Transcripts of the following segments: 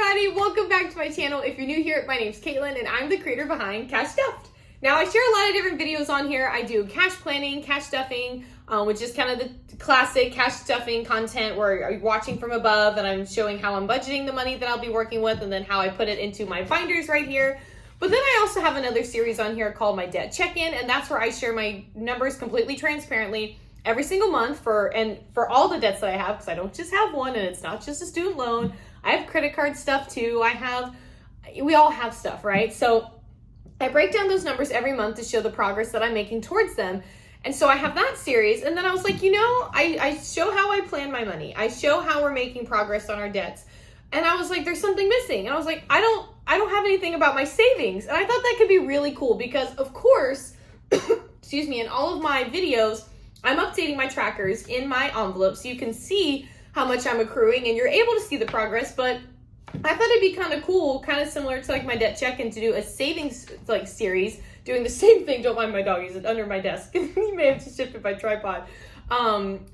everybody, welcome back to my channel. If you're new here, my name's Caitlin and I'm the creator behind Cash Stuffed. Now I share a lot of different videos on here. I do cash planning, cash stuffing, which is kind of the classic cash stuffing content where you're watching from above and I'm showing how I'm budgeting the money that I'll be working with and then how I put it into my binders right here. But then I also have another series on here called my debt check-in, and that's where I share my numbers completely transparently every single month for all the debts that I have, because I don't just have one and it's not just a student loan. I have credit card stuff too. We all have stuff, right? So I break down those numbers every month to show the progress that I'm making towards them. And so I have that series, and then I was like, I show how I plan my money. I show how we're making progress on our debts. And I was like, there's something missing. And I was like, I don't have anything about my savings. And I thought that could be really cool because, of course, excuse me, in all of my videos, I'm updating my trackers in my envelope so you can see how much I'm accruing and you're able to see the progress. But I thought it'd be kind of cool, kind of similar to like my debt check-in, to do a savings like series, doing the same thing. Don't mind my dog, he's under my desk. He may have just shifted my tripod.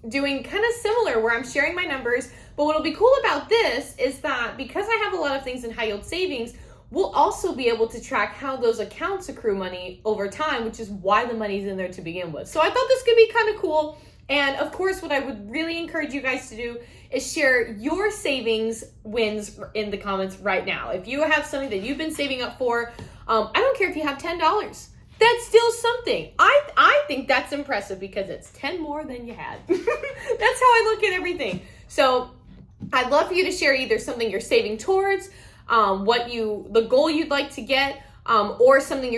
Doing kind of similar where I'm sharing my numbers. But what'll be cool about this is that because I have a lot of things in high yield savings, we'll also be able to track how those accounts accrue money over time, which is why the money's in there to begin with. So I thought this could be kind of cool. And of course, what I would really encourage you guys to do is share your savings wins in the comments right now. If you have something that you've been saving up for, I don't care if you have $10. That's still something. I think that's impressive because it's 10 more than you had. That's how I look at everything. So I'd love for you to share either something you're saving towards, the goal you'd like to get, or something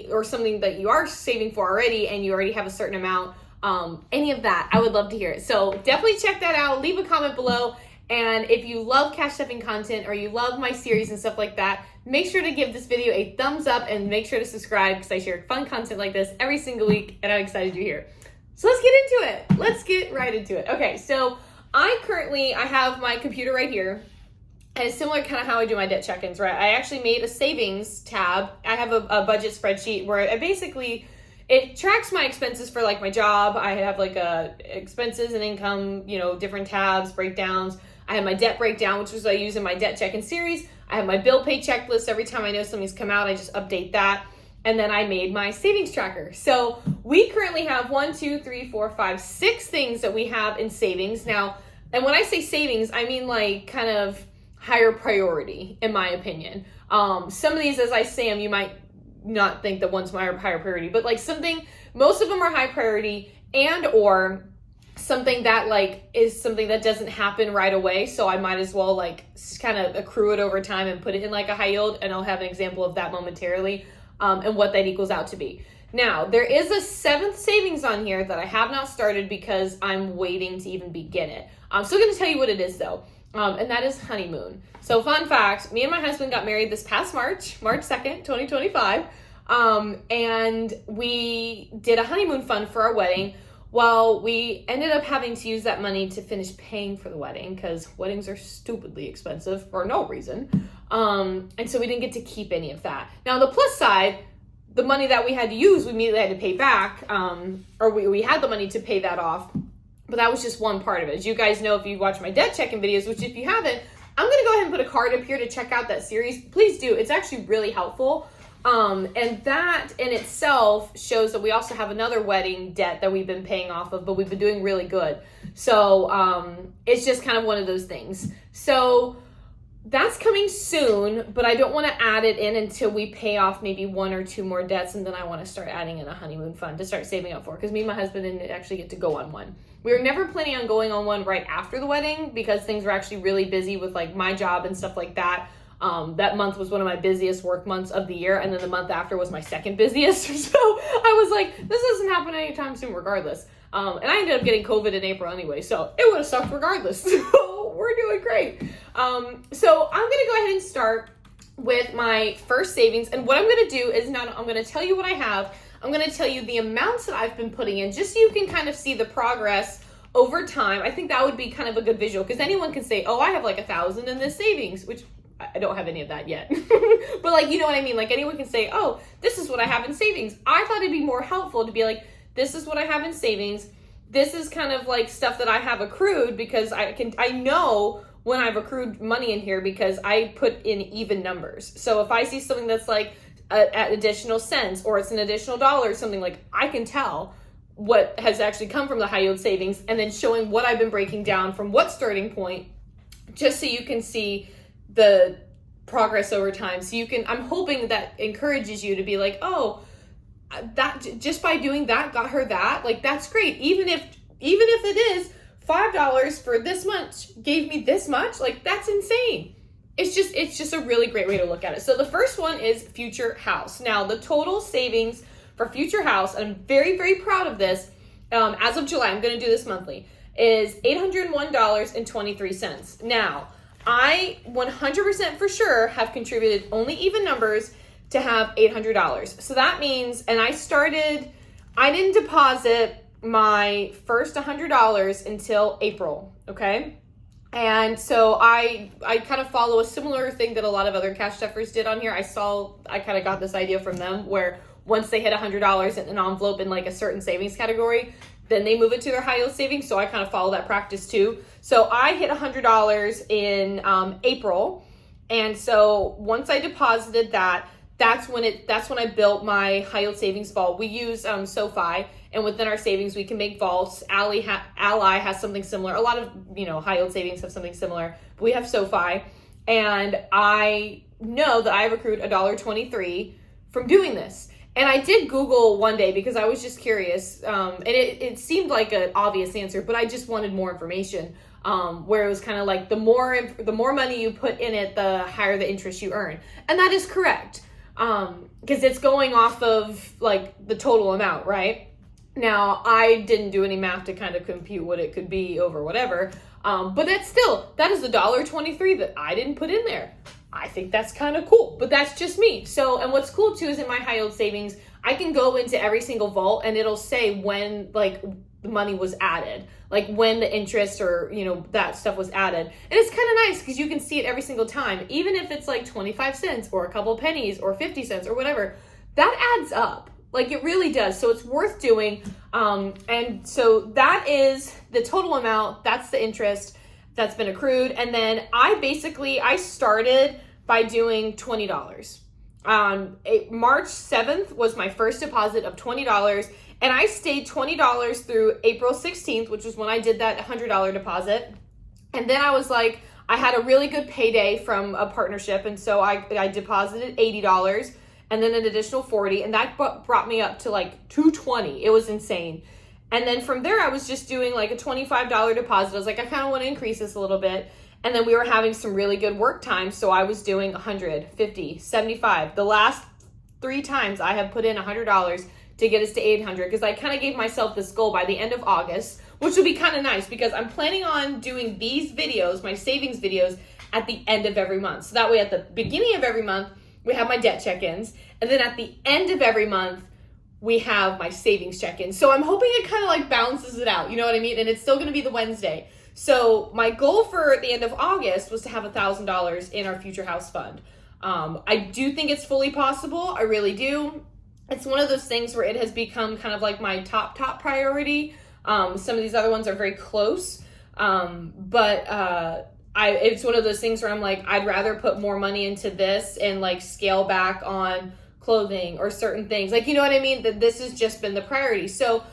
or something that you are saving for already and you already have a certain amount. Any of that, I would love to hear it. So definitely check that out. Leave a comment below. And if you love cash stuffing content or you love my series and stuff like that, make sure to give this video a thumbs up and make sure to subscribe because I share fun content like this every single week and I'm excited you're here. So let's get into it. Let's get right into it. Okay, so I have my computer right here. And it's similar kind of how I do my debt check-ins, right? I actually made a savings tab. I have a budget spreadsheet where it tracks my expenses for like my job. I have like expenses and income, different tabs, breakdowns. I have my debt breakdown, which is what I use in my debt check-in series. I have my bill pay checklist. Every time I know something's come out, I just update that. And then I made my savings tracker. So we currently have 6 things that we have in savings now. And when I say savings, I mean like kind of higher priority, in my opinion. Some of these, as I say them, you might not think that one's my higher priority, but like most of them are high priority or something that is something that doesn't happen right away. So I might as well kind of accrue it over time and put it in like a high yield. And I'll have an example of that momentarily, and what that equals out to be. Now, there is a 7th savings on here that I have not started because I'm waiting to even begin it. I'm still going to tell you what it is though. And that is honeymoon. So fun fact, me and my husband got married this past March 2nd, 2025. And we did a honeymoon fund for our wedding. Well, we ended up having to use that money to finish paying for the wedding because weddings are stupidly expensive for no reason. And so we didn't get to keep any of that. Now, the plus side, the money that we had to use, we immediately had to pay back, or we had the money to pay that off. But that was just one part of it. As you guys know, if you watch my debt check-in videos, which if you haven't, I'm going to go ahead and put a card up here to check out that series. Please do. It's actually really helpful. And that in itself shows that we also have another wedding debt that we've been paying off of, but we've been doing really good. So it's just kind of one of those things. So that's coming soon, but I don't want to add it in until we pay off maybe 1 or 2 more debts. And then I want to start adding in a honeymoon fund to start saving up for, because me and my husband didn't actually get to go on one. We were never planning on going on one right after the wedding because things were actually really busy with like my job and stuff like that. That month was one of my busiest work months of the year. And then the month after was my second busiest. So I was like, this doesn't happen anytime soon regardless. And I ended up getting COVID in April anyway, so it would have sucked regardless. So we're doing great. So I'm going to go ahead and start with my first savings. And what I'm going to do is I'm going to tell you what I have. I'm going to tell you the amounts that I've been putting in just so you can kind of see the progress over time. I think that would be kind of a good visual because anyone can say, oh, I have like 1,000 in this savings, which I don't have any of that yet. But like, you know what I mean? Like anyone can say, oh, this is what I have in savings. I thought it'd be more helpful to be like, this is what I have in savings. This is kind of like stuff that I have accrued because I know when I've accrued money in here because I put in even numbers. So if I see something that's like at additional cents or it's an additional dollar or something, like I can tell what has actually come from the high yield savings, and then showing what I've been breaking down from what starting point, just so you can see the progress over time. So you can, I'm hoping that encourages you to be like, oh, that just by doing that got her that, like that's great. Even if it is $5 for this much gave me this much, like that's insane. It's just a really great way to look at it. So the first one is Future House. Now the total savings for Future House, and I'm very, very proud of this, as of July, I'm going to do this monthly, is $801.23. Now, I 100% for sure have contributed only even numbers to have $800. So that means, and I didn't deposit my first $100 until April, okay? And so I kind of follow a similar thing that a lot of other cash stuffers did on here. I kind of got this idea from them where once they hit $100 in an envelope in like a certain savings category, then they move it to their high yield savings. So I kind of follow that practice too. So I hit $100 in April. And so once I deposited that, that's when I built my high yield savings vault. We use SoFi, and within our savings we can make vaults. Ally has something similar. A lot of high yield savings have something similar, but we have SoFi, and I know that I have accrued $1.23 from doing this. And I did Google one day because I was just curious, and it seemed like an obvious answer, but I just wanted more information. Where it was kind of like the more money you put in it, the higher the interest you earn, and that is correct. Because it's going off of like the total amount, right? Now, I didn't do any math to kind of compute what it could be over whatever. But that is $1.23 that I didn't put in there. I think that's kind of cool, but that's just me. So, and what's cool too is in my high yield savings, I can go into every single vault and it'll say when like the money was added, like when the interest or, that stuff was added. And it's kind of nice because you can see it every single time, even if it's like 25 cents or a couple pennies or 50 cents or whatever, that adds up. Like it really does. So it's worth doing. And so that is the total amount. That's the interest that's been accrued. And then I started by doing $20. March 7th was my first deposit of $20. And I stayed $20 through April 16th, which was when I did that $100 deposit. And then I was like, I had a really good payday from a partnership. And so I deposited $80 and then an additional $40. And that brought me up to like $220. It was insane. And then from there, I was just doing like a $25 deposit. I was like, I kind of want to increase this a little bit. And then we were having some really good work times. So I was doing 100, 50, 75. The last 3 times I have put in $100 to get us to 800, because I kind of gave myself this goal by the end of August, which will be kind of nice because I'm planning on doing these videos, my savings videos, at the end of every month. So that way at the beginning of every month, we have my debt check-ins. And then at the end of every month, we have my savings check-ins. So I'm hoping it kind of like balances it out. You know what I mean? And it's still going to be the Wednesday. So my goal for the end of August was to have $1,000 in our Future House fund. I do think it's fully possible. I really do. It's one of those things where it has become kind of like my top priority. Some of these other ones are very close. But it's one of those things where I'm like, I'd rather put more money into this and like scale back on clothing or certain things. Like, you know what I mean? That this has just been the priority. So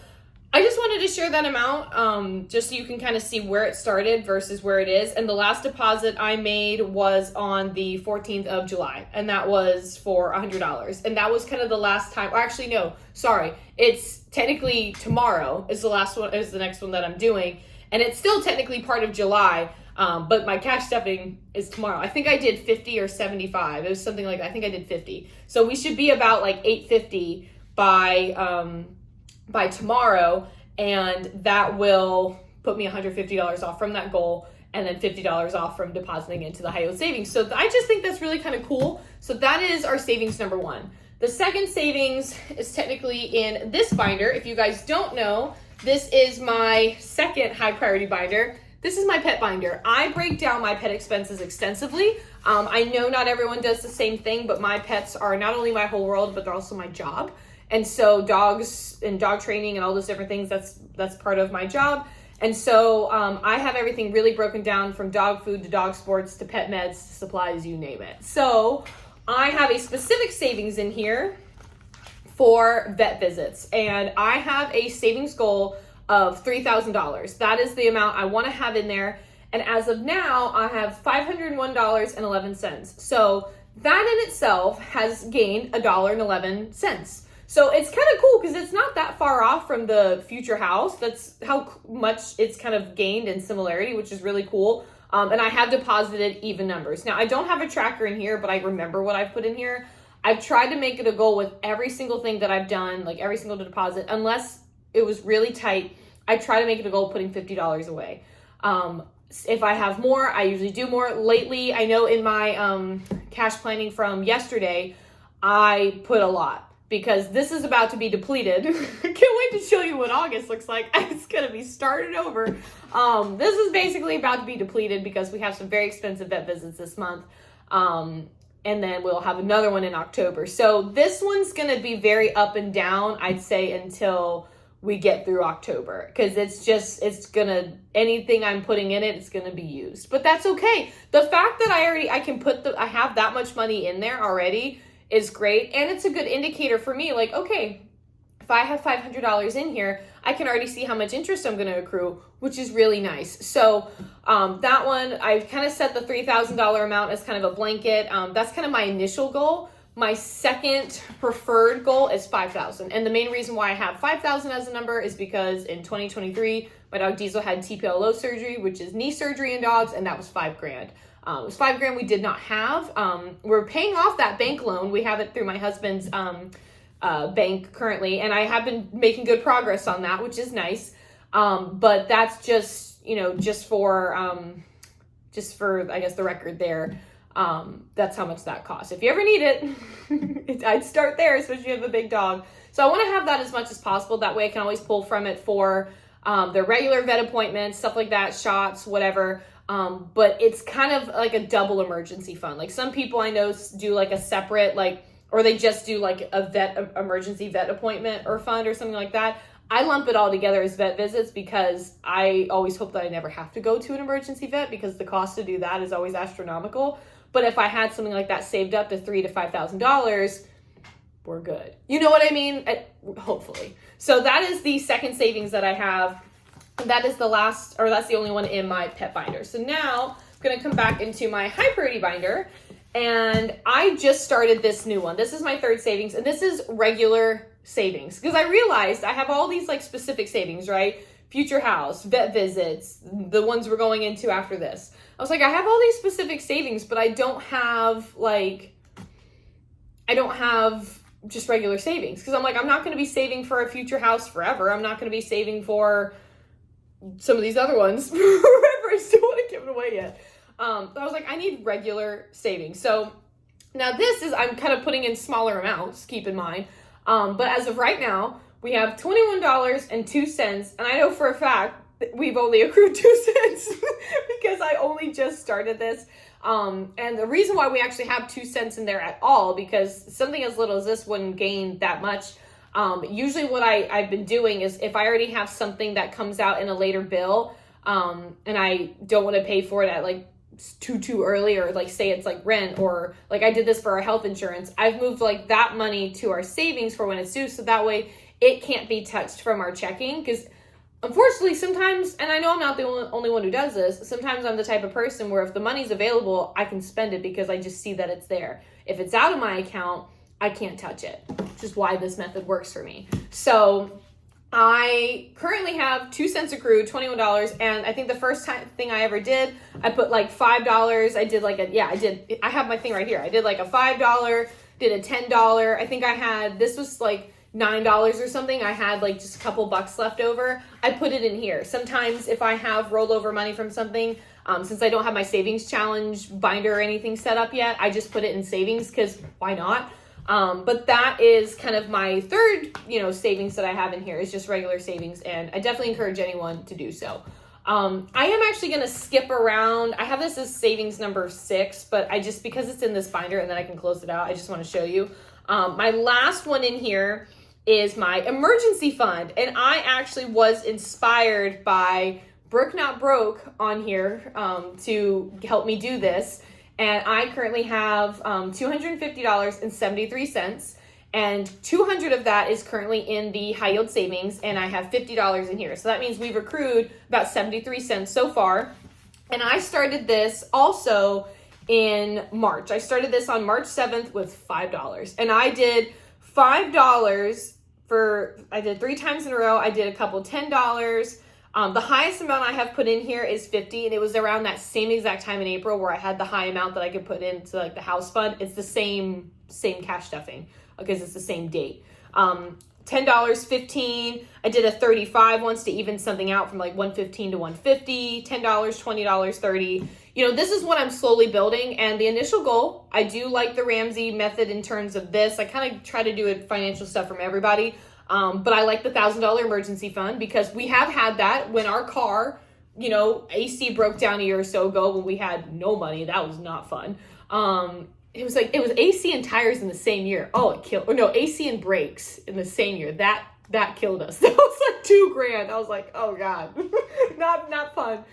I just wanted to share that amount, just so you can kind of see where it started versus where it is. And the last deposit I made was on the 14th of July, and that was for $100. And that was kind of the last time, or actually, no, sorry. It's technically tomorrow is the next one that I'm doing. And it's still technically part of July, but my cash stuffing is tomorrow. I think I did 50 or 75. It was something like that. I think I did 50. So we should be about like 850 by tomorrow, and that will put me $150 off from that goal, and then $50 off from depositing into the high yield savings. So I just think that's really kind of cool. So that is our savings number 1. The second savings is technically in this binder. If you guys don't know, this is my second high priority binder. This is my pet binder. I break down my pet expenses extensively. I know not everyone does the same thing, but my pets are not only my whole world, but they're also my job. And so dogs and dog training and all those different things, that's part of my job. And so I have everything really broken down from dog food to dog sports to pet meds to supplies, you name it. So I have a specific savings in here for vet visits, and I have a savings goal of $3,000. That is the amount I want to have in there. And as of now, I have $501.11. So that in itself has gained $1.11. So it's kind of cool because it's not that far off from the future house. That's how much it's kind of gained in similarity, which is really cool. And I have deposited even numbers. Now, I don't have a tracker in here, but I remember what I've put in here. I've tried to make it a goal with every single thing that I've done, like every single deposit, unless it was really tight. I try to make it a goal putting $50 away. If I have more, I usually do more. Lately, I know in my cash planning from yesterday, I put a lot because this is about to be depleted. I can't wait to show you what August looks like. It's going to be started over. This is basically about to be depleted because we have some very expensive vet visits this month. And then we'll have another one in October. So this one's going to be very up and down, I'd say, until we get through October, because anything I'm putting in it, it's gonna be used. But that's okay. The fact that I have that much money in there already is great, and it's a good indicator for me. Like, okay, if I have $500 in here, I can already see how much interest I'm gonna accrue, which is really nice. So that one, I've kind of set the $3,000 amount as kind of a blanket. That's kind of my initial goal. My second preferred goal is $5,000. And the main reason why I have $5,000 as a number is because in 2023, my dog Diesel had TPLO surgery, which is knee surgery in dogs, and that was $5,000. It was $5,000 we did not have. We're paying off that bank loan. We have it through my husband's bank currently, and I have been making good progress on that, which is nice. But that's just, just for, I guess, the record there. That's how much that costs. If you ever need it, I'd start there, especially if you have a big dog. So I want to have that as much as possible. That way I can always pull from it for the regular vet appointments, stuff like that, shots, whatever. But it's kind of like a double emergency fund. Like some people I know do like a separate, or they just do like a emergency vet appointment or fund or something like that. I lump it all together as vet visits because I always hope that I never have to go to an emergency vet because the cost to do that is always astronomical. But if I had something like that saved up to $3,000 to $5,000, we're good. You know what I mean? Hopefully. So that is the second savings that I have. That is that's the only one in my pet binder. So now I'm going to come back into my high priority binder, and I just started this new one. This is my third savings, and this is regular savings because I realized I have all these specific savings, right? Future house, vet visits, the ones we're going into after this. I was like, I have all these specific savings, but I don't have just regular savings. Because I'm like, I'm not going to be saving for a future house forever. I'm not going to be saving for some of these other ones forever. I still want to give it away yet. I was like, I need regular savings. So now I'm kind of putting in smaller amounts, keep in mind. But as of right now, we have $21.02. And I know for a fact we've only accrued 2 cents because I only just started this. And the reason why we actually have 2 cents in there at all, because something as little as this wouldn't gain that much. Usually what I've been doing is if I already have something that comes out in a later bill, and I don't want to pay for it at too early, or say it's rent, or I did this for our health insurance, I've moved that money to our savings for when it's due. So that way it can't be touched from our checking, because unfortunately, sometimes, and I know I'm not the only one who does this, sometimes I'm the type of person where if the money's available, I can spend it because I just see that it's there. If it's out of my account, I can't touch it, which is why this method works for me. So I currently have 2 cents accrued, $21, and I think the first thing I ever did, I put $5. I did I have my thing right here. I did a $5, did a $10. I think this was $9 or something. I had just a couple bucks left over. I put it in here. Sometimes if I have rollover money from something, since I don't have my savings challenge binder or anything set up yet, I just put it in savings because why not? But that is kind of my third, savings that I have in here is just regular savings. And I definitely encourage anyone to do so. I am actually going to skip around. I have this as savings number 6, but because it's in this binder and then I can close it out, I just want to show you. My last one in here is my emergency fund. And I actually was inspired by Brooke Not Broke on here to help me do this. And I currently have $250.73. And $200 of that is currently in the high yield savings, and I have $50 in here. So that means we've accrued about 73 cents so far. And I started this also in March. I started this on March 7th with $5. And I did $5 I did 3 times in a row. I did a couple $10. The highest amount I have put in here is $50, and it was around that same exact time in April where I had the high amount that I could put into like the house fund. It's the same cash stuffing because it's the same date. $10, $15. I did a 35 once to even something out from like $115 to $150, $10, $20, $30. You know, this is what I'm slowly building, and the initial goal, I do like the Ramsey method in terms of this. I kind of try to do it financial stuff from everybody, but I like the $1,000 emergency fund because we have had that when our car, you know, AC broke down a year or so ago when we had no money. That was not fun. It was AC and tires in the same year. Oh, it killed. Or no, AC and brakes in the same year. That killed us. That was like $2,000. I was like, oh God, not fun.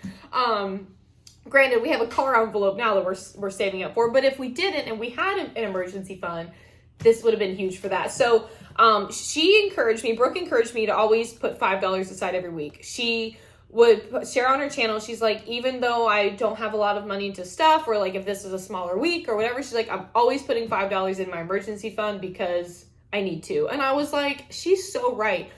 Granted, we have a car envelope now that we're saving up for, but if we didn't and we had an emergency fund, this would have been huge for that. So Brooke encouraged me to always put $5 aside every week. She would share on her channel. She's like, even though I don't have a lot of money to stuff, or like if this is a smaller week or whatever, she's like, I'm always putting $5 in my emergency fund because I need to. And I was like, she's so right.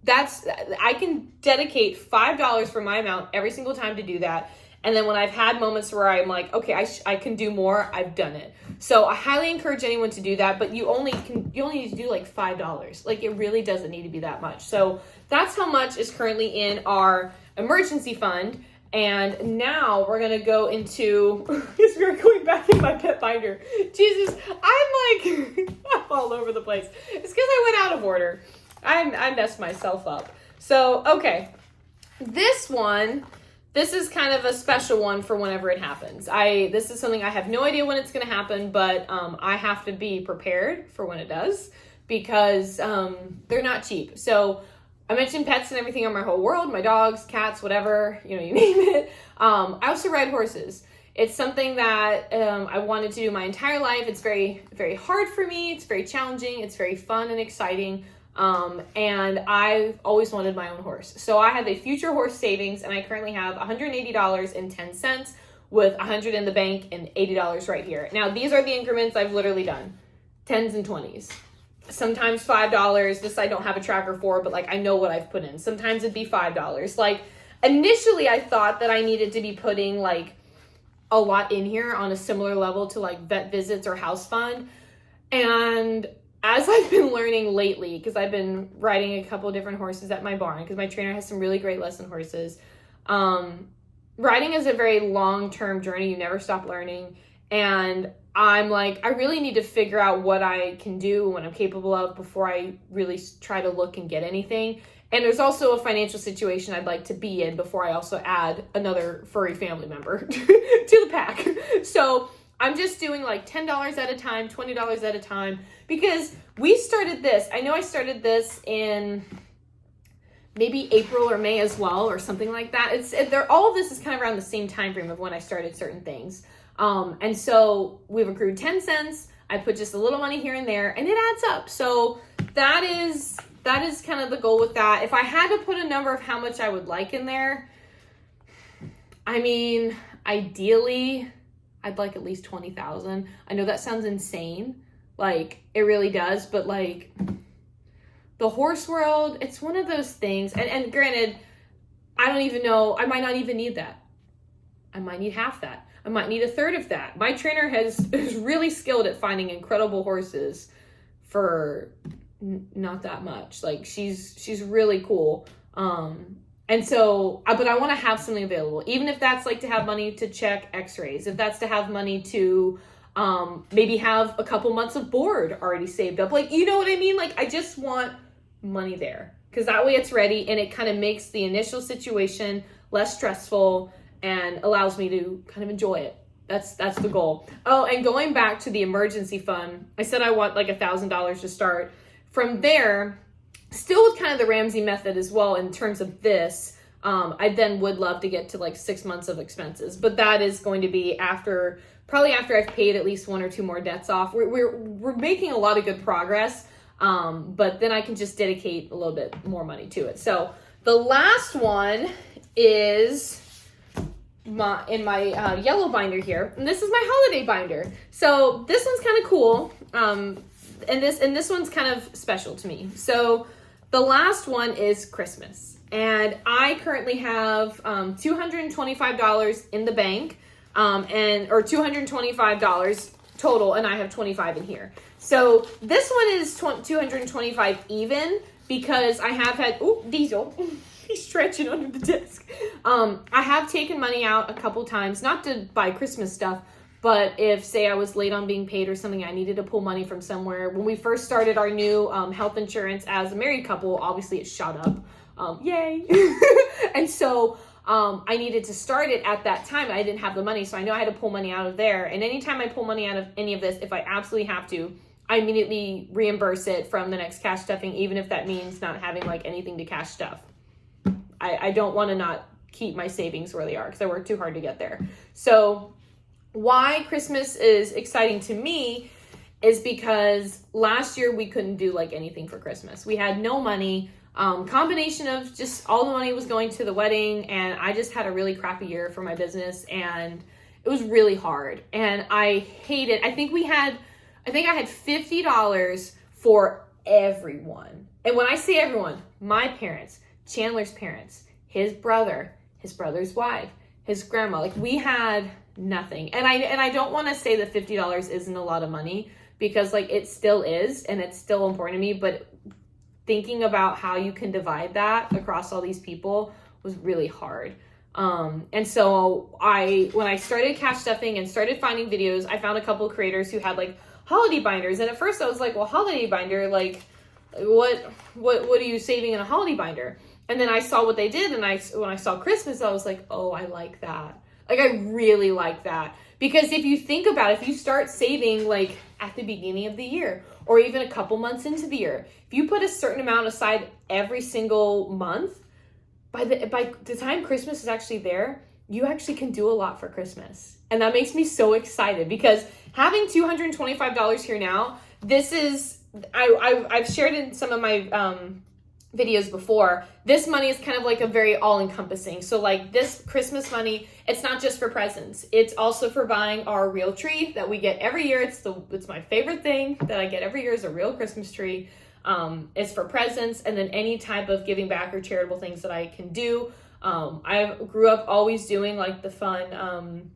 I can dedicate $5 for my amount every single time to do that. And then when I've had moments where I'm like, okay, I can do more, I've done it. So I highly encourage anyone to do that, but you only need to do like $5. Like, it really doesn't need to be that much. So that's how much is currently in our emergency fund. And now we're going to go into, we're going back in my pet binder. Jesus, I'm all over the place. It's because I went out of order. I messed myself up. So, okay. This is kind of a special one for whenever it happens. This is something I have no idea when it's going to happen, but I have to be prepared for when it does because they're not cheap. So I mentioned pets and everything on my whole world, my dogs, cats, whatever, you name it. I also ride horses. It's something that I wanted to do my entire life. It's very, very hard for me. It's very challenging. It's very fun and exciting. And I've always wanted my own horse. So I have a future horse savings, and I currently have $180.10 with $100 in the bank and $80 right here. Now, these are the increments I've literally done. 10s and 20s. Sometimes $5. This I don't have a tracker for, but like I know what I've put in. Sometimes it'd be $5. Like initially I thought that I needed to be putting like a lot in here on a similar level to like vet visits or house fund. And as I've been learning lately, because I've been riding a couple of different horses at my barn, because my trainer has some really great lesson horses. Riding is a very long-term journey. You never stop learning. And I'm like, I really need to figure out what I can do, what I'm capable of before I really try to look and get anything. And there's also a financial situation I'd like to be in before I also add another furry family member to the pack. So I'm just doing like $10 at a time, $20 at a time, because we started this. I know I started this in maybe April or May as well, or something like that. All of this is kind of around the same time frame of when I started certain things. And so we've accrued 10 cents. I put just a little money here and there, and it adds up. So that is kind of the goal with that. If I had to put a number of how much I would like in there, I mean, ideally, I'd like at least 20,000. I know that sounds insane. Like, it really does. But, like, the horse world, it's one of those things. And granted, I don't even know. I might not even need that. I might need half that. I might need a third of that. My trainer is really skilled at finding incredible horses for not that much. Like, she's really cool. And so, but I want to have something available, even if that's like to have money to check x-rays, if that's to have money to maybe have a couple months of board already saved up. Like, you know what I mean? Like, I just want money there, because that way it's ready and it kind of makes the initial situation less stressful and allows me to kind of enjoy it. That's the goal. Oh, and going back to the emergency fund, I said I want like $1,000 to start. From there, still with kind of the Ramsey method as well in terms of this, I then would love to get to like 6 months of expenses, but that is going to be probably after I've paid at least 1 or 2 more debts off. We're making a lot of good progress, but then I can just dedicate a little bit more money to it. So the last one is in my yellow binder here, and this is my holiday binder. So this one's kind of cool, and this one's kind of special to me. So the last one is Christmas, and I currently have $225 in the bank, or $225 total, and I have 25 in here. So this one is 225 even, because I have had Diesel. He's stretching under the desk. I have taken money out a couple times, not to buy Christmas stuff, but if, say, I was late on being paid or something, I needed to pull money from somewhere. When we first started our new health insurance as a married couple, obviously it shot up. Yay! And so I needed to start it at that time. I didn't have the money, so I know I had to pull money out of there. And anytime I pull money out of any of this, if I absolutely have to, I immediately reimburse it from the next cash stuffing, even if that means not having like anything to cash stuff. I don't want to not keep my savings where they are, because I worked too hard to get there. So why Christmas is exciting to me is because last year we couldn't do like anything for Christmas. We had no money. Combination of just all the money was going to the wedding, and I just had a really crappy year for my business, and it was really hard. And I hated, I think I had $50 for everyone. And when I say everyone, my parents, Chandler's parents, his brother, his brother's wife, his grandma, like we had nothing. And I don't want to say that $50 isn't a lot of money, because like it still is, and it's still important to me, but thinking about how you can divide that across all these people was really hard. And so when I started cash stuffing and started finding videos, I found a couple of creators who had like holiday binders. And at first I was like, well, holiday binder, like what are you saving in a holiday binder? And then I saw what they did, and when I saw Christmas, I was like, oh, I like that. Like, I really like that. Because if you think about it, if you start saving like at the beginning of the year, or even a couple months into the year, if you put a certain amount aside every single month, by the time Christmas is actually there, you actually can do a lot for Christmas. And that makes me so excited, because having $225 here now, this is, I've shared in some of my videos before, this money is kind of like a very all-encompassing. So like this Christmas money, it's not just for presents, it's also for buying our real tree that we get every year. It's my favorite thing that I get every year, is a real Christmas tree. It's for presents, and then any type of giving back or charitable things that I can do. I grew up always doing like the fun,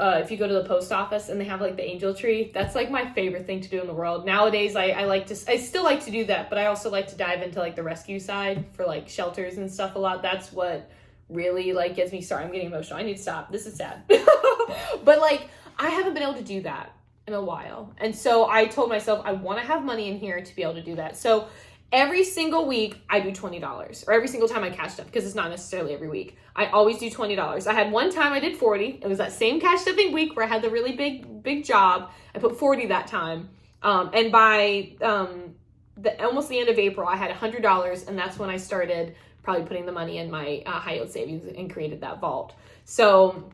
if you go to the post office and they have like the angel tree, that's like my favorite thing to do in the world. Nowadays, I still like to do that, but I also like to dive into like the rescue side for like shelters and stuff a lot. That's what really like gets me started. I'm getting emotional. I need to stop. This is sad. But like, I haven't been able to do that in a while. And so I told myself I want to have money in here to be able to do that. So every single week I do $20, or every single time I cash stuff, because it's not necessarily every week. I always do $20. I had one time I did 40. It was that same cash stuffing week where I had the really big job. I put 40 that time. And by almost the end of April, I had $100, and that's when I started probably putting the money in my high yield savings and created that vault. So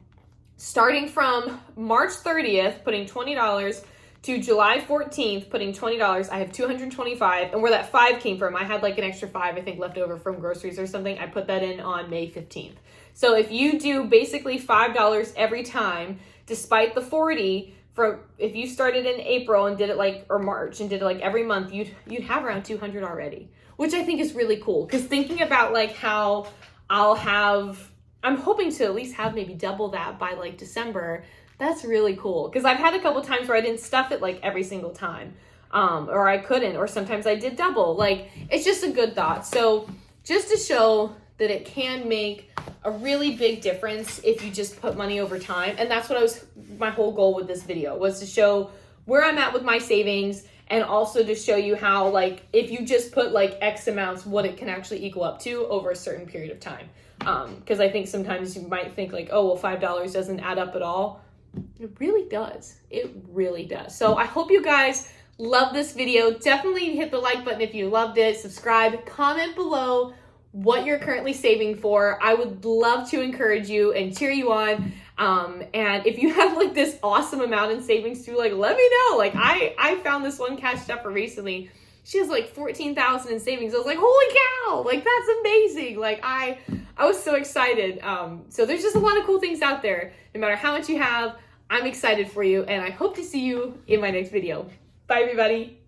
starting from March 30th, putting $20, to July 14th, putting $20, I have $225, and where that 5 came from, I had like an extra 5, I think, left over from groceries or something. I put that in on May 15th. So if you do basically $5 every time, despite the 40, if you started in April and did it like, or March, and did it like every month, you'd have around 200 already, which I think is really cool. Because thinking about like how I'm hoping to at least have maybe double that by like December. That's really cool, because I've had a couple times where I didn't stuff it like every single time, or I couldn't, or sometimes I did double. Like, it's just a good thought. So just to show that it can make a really big difference if you just put money over time. And that's what my whole goal with this video was, to show where I'm at with my savings, and also to show you how, like, if you just put like X amounts, what it can actually equal up to over a certain period of time. Because I think sometimes you might think like, oh, well, $5 doesn't add up at all. It really does. It really does. So I hope you guys love this video. Definitely hit the like button if you loved it. Subscribe. Comment below what you're currently saving for. I would love to encourage you and cheer you on. And if you have like this awesome amount in savings too, like let me know. Like I found this one cash stuffer recently. She has like 14,000 in savings. I was like, holy cow, like that's amazing. Like I was so excited. So there's just a lot of cool things out there. No matter how much you have, I'm excited for you, and I hope to see you in my next video. Bye everybody.